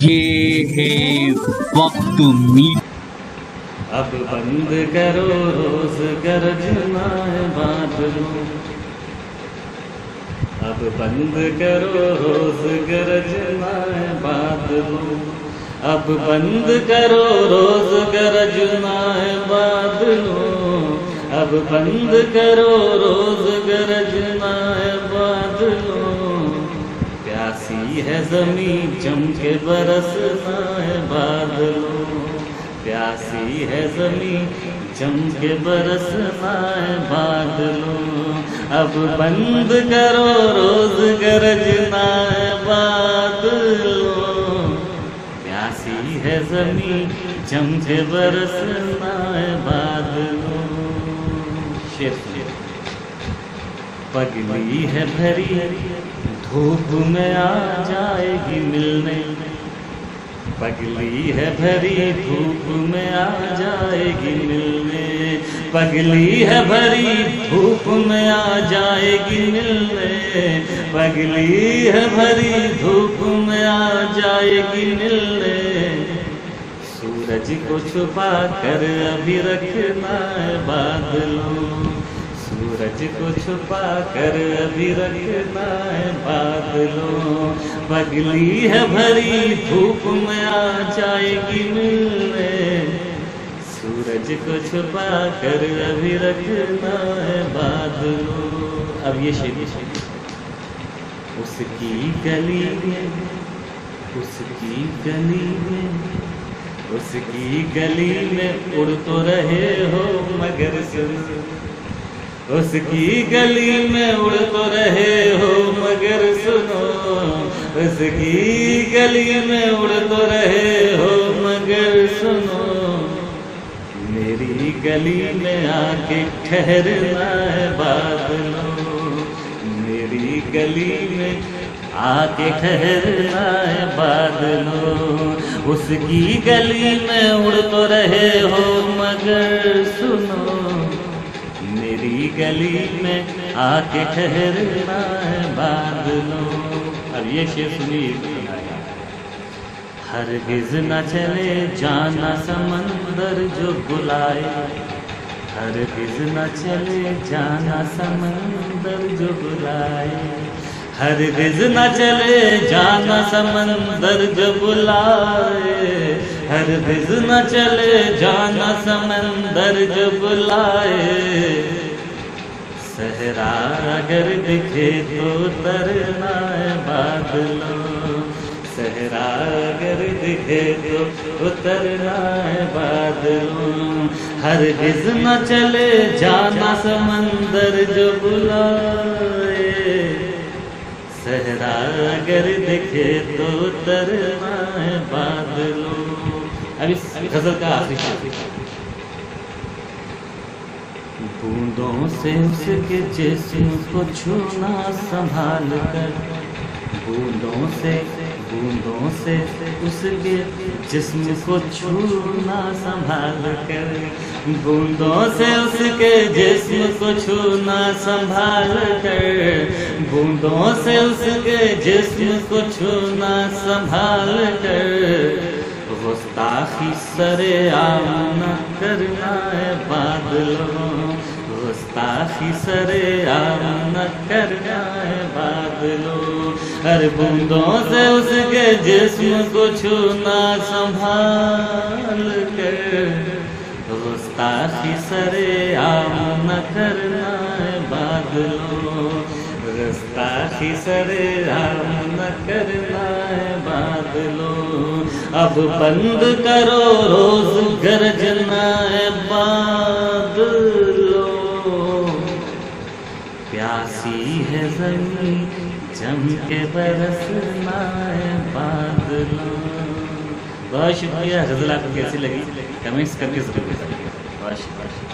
یہ ہے وقت میٹ۔ اب بند کرو روز گرجنا بادلوں، اب بند کرو روز گرجنا بادلوں، اب بند کرو روز گرجنا بادلوں، اب بند کرو روز گرجنا بادلوں، پیاسی ہے زمین جم کے برسنا ہے بادلوں، پیاسی ہے زمین جم کے برسنا ہے بادلوں، اب بند کرو روز گرجنا ہے بادلوں، پیاسی ہے زمین جم کے برسنا ہے بادلوں۔ پگلی ہے بھری دھوپ میں آ جائے گی ملنے، پگلی ہے بھری دھوپ میں آ جائے گی ملنے، پگلی ہے بھری دھوپ میں آ جائے گی ملنے، پگلی ہے بھری دھوپ میں آ جائے گی ملنے، سورج کو چھپا کر ابھی رکھنا ہے بادلوں، سورج کو چھپا کر ابھی رکھنا ہے بادلوں، پگلی ہے بھری دھوپ میں آ جائے گی ملنے، سورج کو چھپا کر ابھی رکھنا ہے بادلوں۔ اب یہ شعر اس کی گلی میں، اس کی گلی میں، اس کی گلی میں اڑ تو رہے ہو مگر سنو، اس کی گلی میں اڑ تو رہے ہو مگر سنو، اس کی گلی میں اڑ تو رہے ہو مگر سنو، میری گلی میں آ کے ٹھہرنا ہے بادلوں، میری گلی میں آ کے ٹھہرنا ہے بادلوں، اس کی گلی میں اڑ تو رہے ہو مگر سنو، میری گلی میں آ کے ٹھہرنا ہے بادلوں۔ اب یہ شعر سنیے، ہرگز نہ چلے جانا سمندر جو بلائے، ہرگز نہ چلے جانا سمندر جو بلائے، ہرگز نہ چلے جانا سمندر جو بلائے، ہرگز نہ چلے جانا سمندر جو بلائے، صحرا اگر دکھے تو ترنا ہے بادلوں، صحرا اگر دکھے تو اترنا ہے بادلوں، ہرگز نہ چلے جانا سمندر جو بلائے، صحرا اگر دکھے تو اترنا ہے بادلوں۔ اب اس غزل کا آخری شعر، بوندوں سے اس کے جسم کو چھونا سنبھال کر، بوندوں سے اس کے جسم کو چھونا سنبھال کر، بوندوں سے اس کے جسم کو چھونا سنبھال کر، بوندوں سے اس کے جسم کو چھونا سنبھال کر، گستاخی سرعام نہ کرنا ہے بادلوں، گستاخی سرعام نہ کرنا ہے بادلوں، ہر بوندوں سے اس کے جسم کو چھونا سنبھال کر، گستاخی سرعام نہ کرنا ہے بادلوں، گستاخی سرعام نہ کرنا ہے بادلوں، اب بند کرو روز گرجنا ہے بادلوں، پیاسی ہے زمین جم کے برسنا ہے بادلوں۔ بہت شکریہ، غزل آپ کو کیسی لگی کمنٹس کر کے ضرور بتائیے۔ بہت شکریہ۔